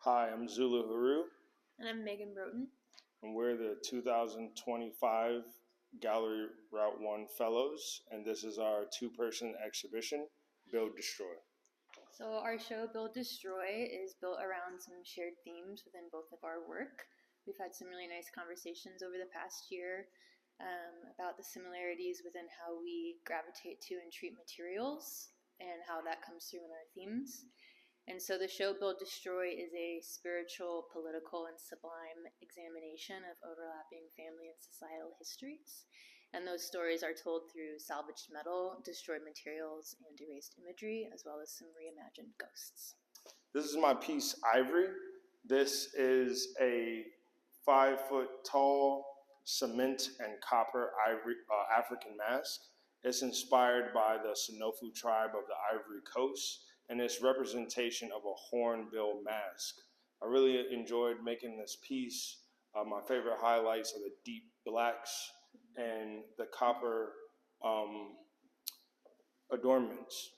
Hi, I'm Zulu Heru, And I'm Broughton. and we're the 2025 Gallery Route 1 Fellows, and this is our two-person exhibition, Build Destroy. So our show, Build Destroy, is built around some shared themes within both of our work. We've had some really nice conversations over the past year about the similarities within how we gravitate to and treat materials and how that comes through in our themes. And so the show Build Destroy is a spiritual, political, and sublime examination of overlapping family and societal histories. And those stories are told through salvaged metal, destroyed materials, and erased imagery, as well as some reimagined ghosts. This is my piece, Ivory. This is a 5-foot tall cement and copper ivory, African mask. It's inspired by the Sanofu tribe of the Ivory Coast, and its representation of a hornbill mask. I really enjoyed making this piece. My favorite highlights are the deep blacks and the copper adornments.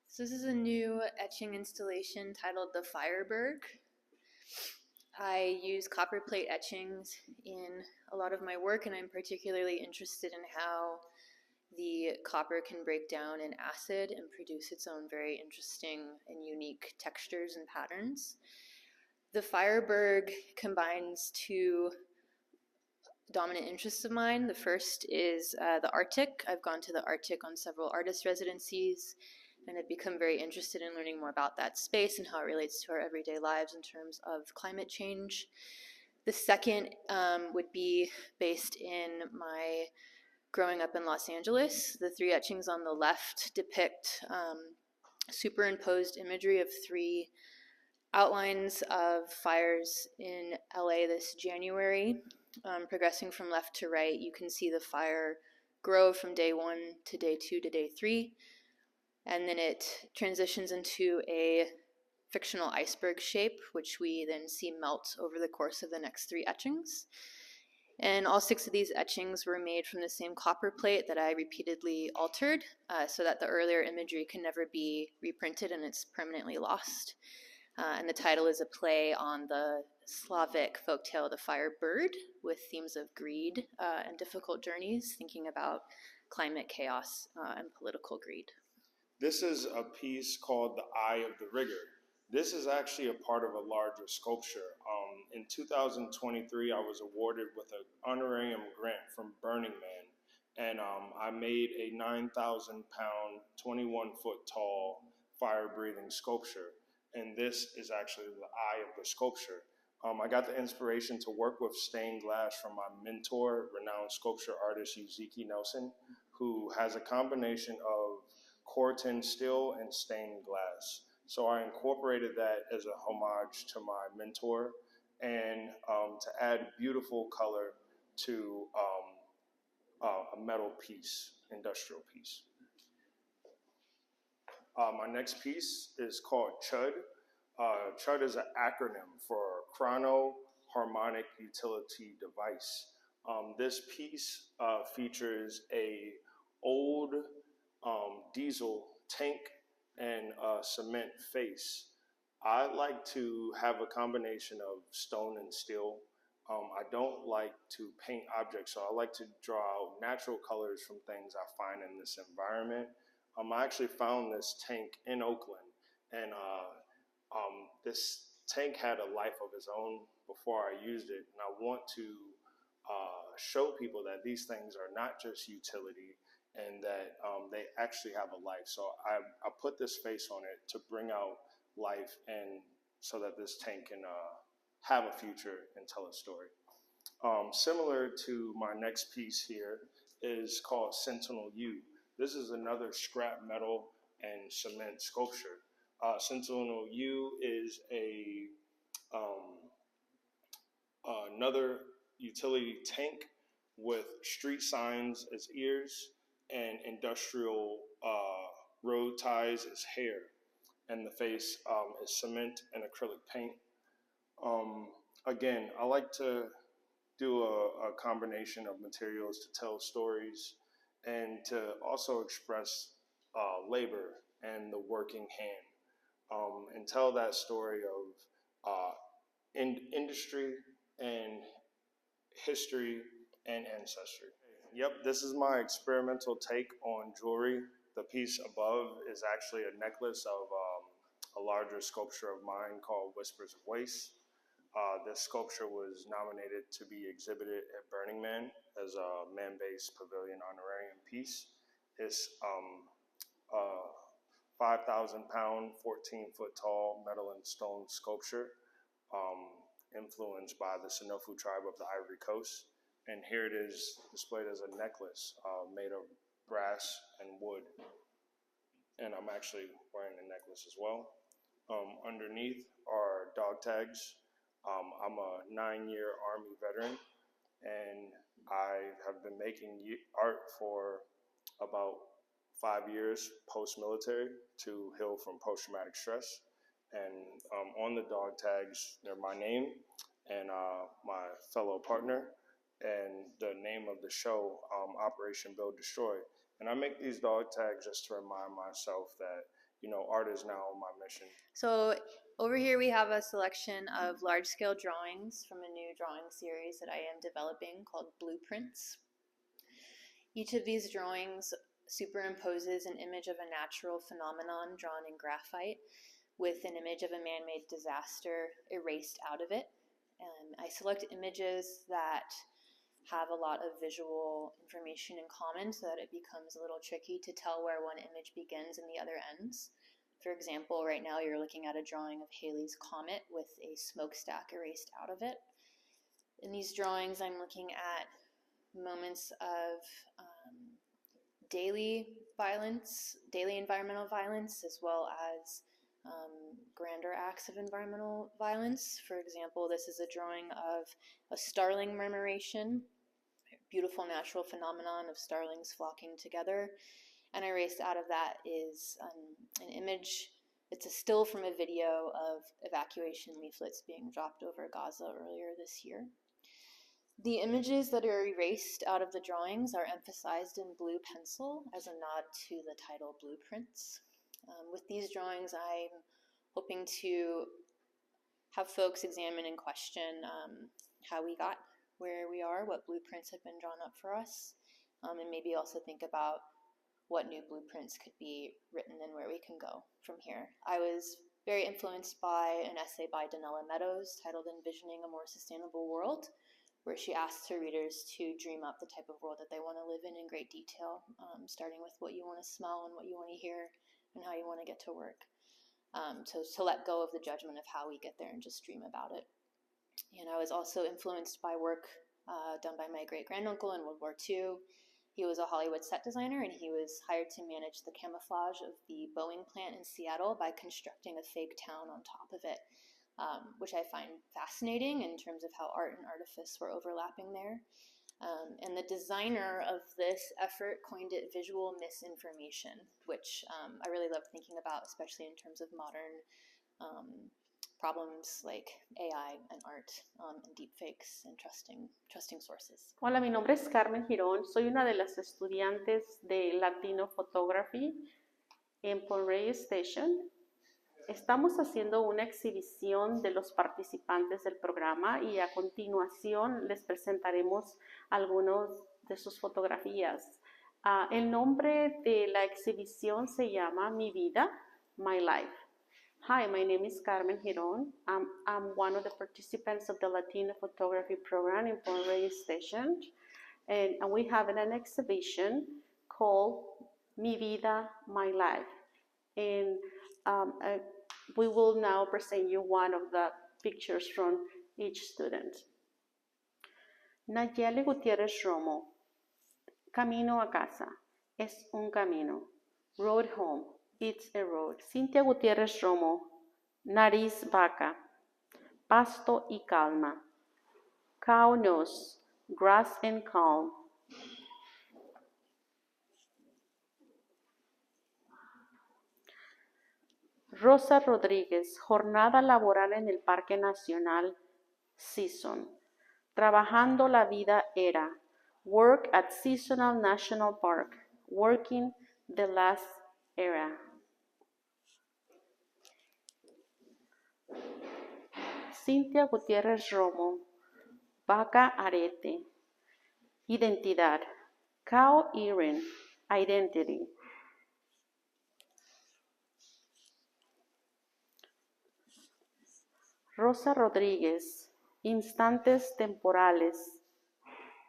So this is a new etching installation titled The Fireberg. I use copper plate etchings in a lot of my work, and I'm particularly interested in how the copper can break down in acid and produce its own very interesting and unique textures and patterns. The Fireberg combines two dominant interests of mine. The first is the Arctic. I've gone to the Arctic on several artist residencies, and I've become very interested in learning more about that space and how it relates to our everyday lives in terms of climate change. The second would be based in my growing up in Los Angeles. The three etchings on the left depict superimposed imagery of three outlines of fires in LA this January. Progressing from left to right, you can see the fire grow from day 1 to day 2 to day 3, and then it transitions into a fictional iceberg shape, which we then see melt over the course of the next three etchings. And all 6 of these etchings were made from the same copper plate that I repeatedly altered so that the earlier imagery can never be reprinted and it's permanently lost. And the title is a play on the Slavic folktale The Fire Bird, with themes of greed and difficult journeys, thinking about climate chaos and political greed. This is a piece called The Eye of the Rigger. This is actually a part of a larger sculpture. In 2023, I was awarded with an honorarium grant from Burning Man, and I made a 9,000-pound, 21-foot tall, fire-breathing sculpture, and this is actually the eye of the sculpture. I got the inspiration to work with stained glass from my mentor, renowned sculpture artist Uziki Nelson, who has a combination of Corten steel and stained glass. So I incorporated that as a homage to my mentor and to add beautiful color to a metal piece, industrial piece. My next piece is called CHUD. CHUD is an acronym for Chrono Harmonic Utility Device. This piece features a old diesel tank and a cement face. I like to have a combination of stone and steel. I don't like to paint objects, so I like to draw out natural colors from things I find in this environment. I actually found this tank in Oakland, and this tank had a life of its own before I used it, and I want to show people that these things are not just utility, and that they actually have a life. So I put this face on it to bring out life, and so that this tank can have a future and tell a story. Similar to my next piece here is called Sentinel U. This is another scrap metal and cement sculpture. Sentinel U is another utility tank with street signs as ears and industrial road ties as hair, and the face is cement and acrylic paint. Again, I like to do a combination of materials to tell stories and to also express labor and the working hand. and tell that story of industry and history and ancestry. Yep, this is my experimental take on jewelry. The piece above is actually a necklace of a larger sculpture of mine called Whispers of Waste. This sculpture was nominated to be exhibited at Burning Man as a man-based pavilion honorarium piece. It's a 5,000-pound, 14-foot tall metal and stone sculpture influenced by the Sanofu tribe of the Ivory Coast. And here it is displayed as a necklace made of brass and wood. And I'm actually wearing the necklace as well. Underneath are dog tags. I'm a 9-year Army veteran, and I have been making art for about 5 years post-military to heal from post-traumatic stress. And on the dog tags, they're my name and my fellow partner, and the name of the show, Operation Build Destroy. And I make these dog tags just to remind myself that, you know, art is now my mission. So over here we have a selection of large-scale drawings from a new drawing series that I am developing called Blueprints. Each of these drawings superimposes an image of a natural phenomenon drawn in graphite with an image of a man-made disaster erased out of it. I select images that have a lot of visual information in common so that it becomes a little tricky to tell where one image begins and the other ends. For example, right now you're looking at a drawing of Halley's Comet with a smokestack erased out of it. In these drawings, I'm looking at moments of daily violence, daily environmental violence, as well as grander acts of environmental violence. For example, this is a drawing of a starling murmuration, a beautiful natural phenomenon of starlings flocking together. And erased out of that is an image. It's a still from a video of evacuation leaflets being dropped over Gaza earlier this year. The images that are erased out of the drawings are emphasized in blue pencil as a nod to the title Blueprints. With these drawings, I'm hoping to have folks examine and question how we got where we are, what blueprints have been drawn up for us, and maybe also think about what new blueprints could be written and where we can go from here. I was very influenced by an essay by Donella Meadows titled Envisioning a More Sustainable World, where she asks her readers to dream up the type of world that they want to live in great detail, starting with what you want to smell and what you want to hear and how you want to get to work. To let go of the judgment of how we get there and just dream about it. And I was also influenced by work done by my great-granduncle in World War II. He was a Hollywood set designer, and he was hired to manage the camouflage of the Boeing plant in Seattle by constructing a fake town on top of it, which I find fascinating in terms of how art and artifice were overlapping there. And the designer of this effort coined it visual misinformation, which I really love thinking about, especially in terms of modern problems like AI and art and deepfakes and trusting sources. Hola, mi nombre es Carmen Giron. Soy una de las estudiantes de Latino Photography en Ramirez Station. Estamos haciendo una exhibición de los participantes del programa y a continuación les presentaremos algunas de sus fotografías. El nombre de la exhibición se llama Mi Vida, My Life. Hi, my name is Carmen Giron. I'm one of the participants of the Latino Photography program in Ramirez Station, and we have an exhibition called Mi Vida, My Life. And we will now present you one of the pictures from each student. Nayeli Gutierrez Romo, camino a casa, es un camino. Road home, it's a road. Cynthia Gutierrez Romo, nariz vaca, pasto y calma. Cow nose, grass and calm. Rosa Rodríguez, jornada laboral en el Parque Nacional Season. Trabajando la vida era. Work at Seasonal National Park. Working the last era. Cynthia Gutierrez Romo, vaca arete. Identidad. Cow earring, identity. Rosa Rodríguez, instantes temporales.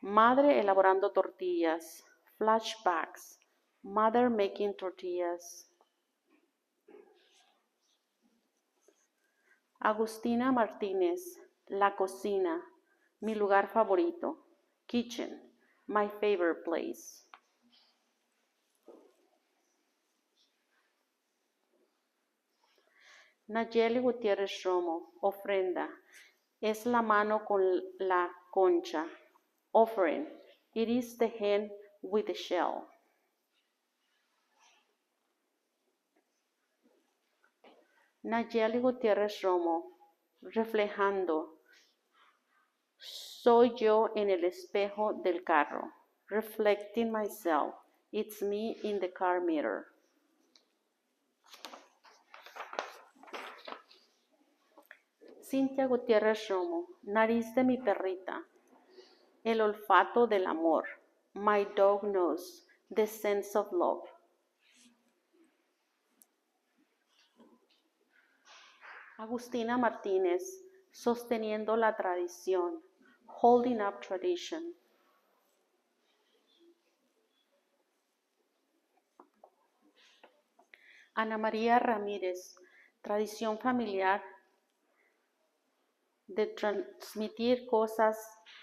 Madre elaborando tortillas. Flashbacks. Mother making tortillas. Agustina Martinez, la cocina, mi lugar favorito. Kitchen, my favorite place. Nayeli Gutierrez Romo, ofrenda, es la mano con la concha. Offering, it is the hand with the shell. Nayeli Gutierrez Romo, reflejando, soy yo en el espejo del carro. Reflecting myself, it's me in the car mirror. Cynthia Gutierrez Romo, nariz de mi perrita, el olfato del amor. My dog knows, the sense of love. Agustina Martinez, sosteniendo la tradición. Holding up tradition. Ana María Ramirez, tradición familiar de transmitir cosas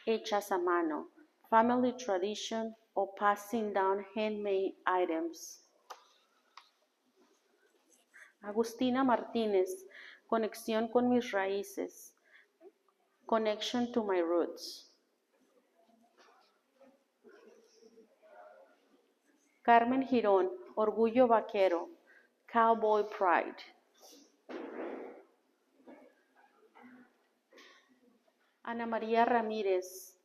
hechas a mano, family tradition or passing down handmade items. Agustina Martinez, conexión con mis raíces, connection to my roots. Carmen Giron, orgullo vaquero, cowboy pride. Ana María Ramirez,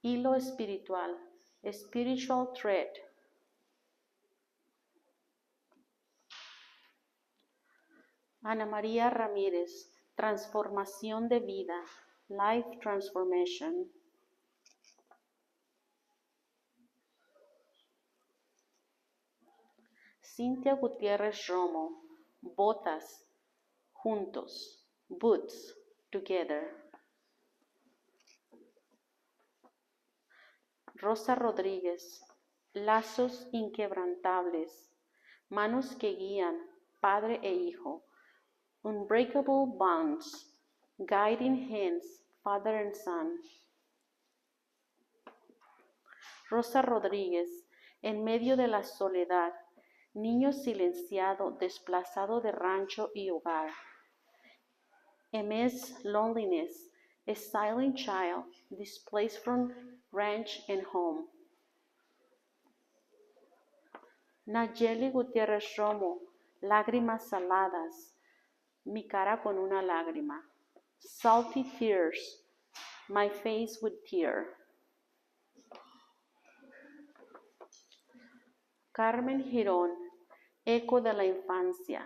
hilo espiritual, spiritual thread. Ana María Ramirez, transformación de vida, life transformation. Cynthia Gutierrez Romo, botas, juntos, boots, together. Rosa Rodríguez, lazos inquebrantables, manos que guían, padre e hijo, unbreakable bonds, guiding hands, father and son. Rosa Rodríguez, en medio de la soledad, niño silenciado, desplazado de rancho y hogar. Amidst loneliness, a silent child, displaced from ranch and home. Nayeli Gutierrez Romo, lágrimas saladas, mi cara con una lágrima. Salty tears, my face with tear. Carmen Giron, eco de la infancia,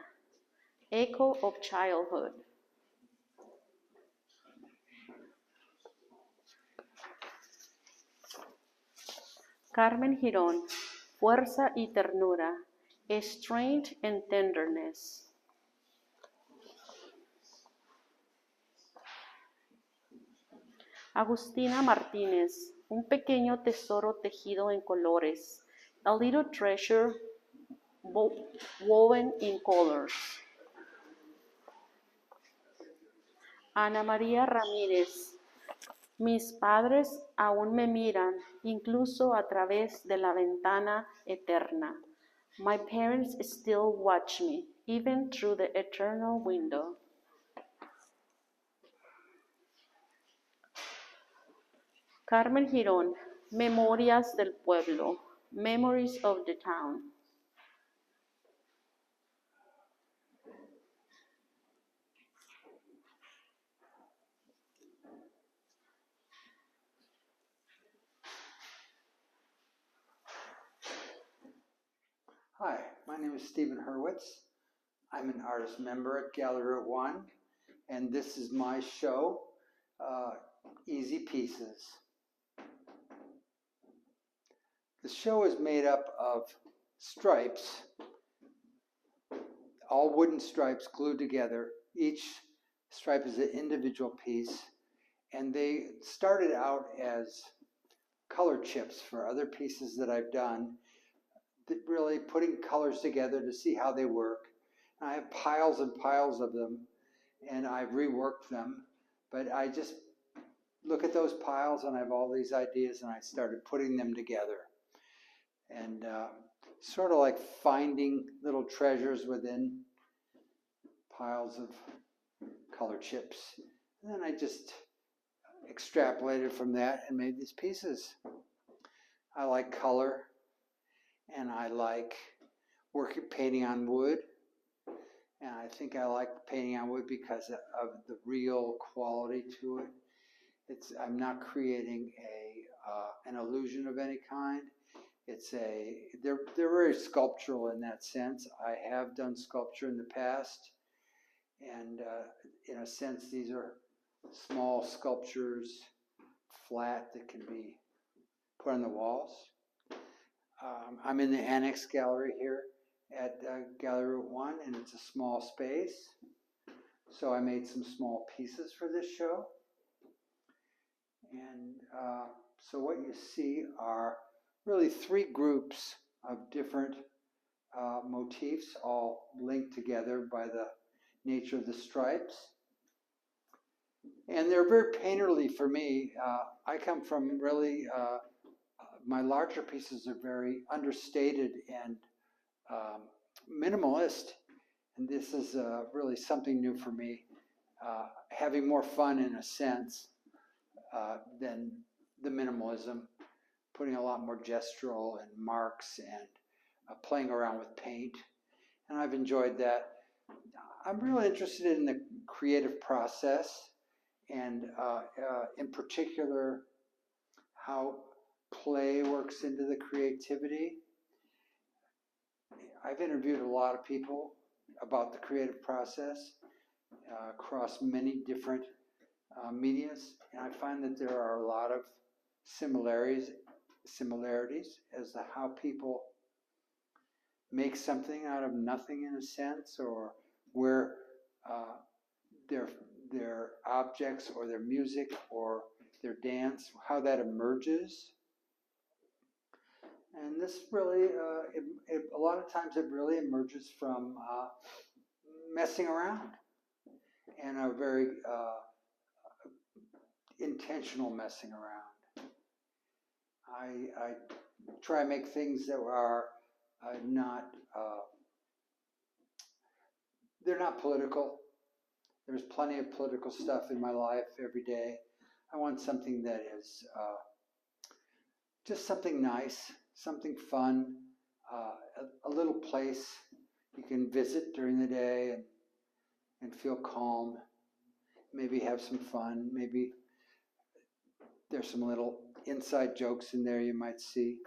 echo of childhood. Carmen Giron, fuerza y ternura, strength and tenderness. Agustina Martinez, un pequeño tesoro tejido en colores, a little treasure woven in colors. Ana María Ramírez, mis padres aún me miran, incluso a través de la ventana eterna. My parents still watch me, even through the eternal window. Carmen Giron, memorias del pueblo, memories of the town. Hi, my name is Stephen Hurwitz. I'm an artist member at Gallery 1, and this is my show, Easy Pieces. The show is made up of stripes, all wooden stripes glued together. Each stripe is an individual piece, and they started out as color chips for other pieces that I've done, really putting colors together to see how they work. And I have piles and piles of them, and I've reworked them, but I just look at those piles and I have all these ideas, and I started putting them together. And sort of like finding little treasures within piles of color chips. And then I just extrapolated from that and made these pieces. I like color, and I like painting on wood. And I think I like painting on wood because of the real quality to it. I'm not creating an illusion of any kind. They're very sculptural in that sense. I have done sculpture in the past, and in a sense, these are small sculptures, flat, that can be put on the walls. I'm in the Annex Gallery here at Gallery Route 1, and it's a small space. So I made some small pieces for this show. And so what you see are really three groups of different motifs, all linked together by the nature of the stripes. And they're very painterly for me. I come from really, my larger pieces are very understated and minimalist. And this is really something new for me, having more fun in a sense than the minimalism, putting a lot more gestural and marks and playing around with paint. And I've enjoyed that. I'm really interested in the creative process, and in particular, how play works into the creativity. I've interviewed a lot of people about the creative process across many different medias, and I find that there are a lot of similarities as to how people make something out of nothing in a sense, or where their objects or their music or their dance, how that emerges. And this really, a lot of times it really emerges from messing around, and a very intentional messing around. I try to make things that are not, they're not political. There's plenty of political stuff in my life every day. I want something that is just something nice, something fun, a little place you can visit during the day and feel calm, maybe have some fun, maybe there's some little inside jokes in there you might see.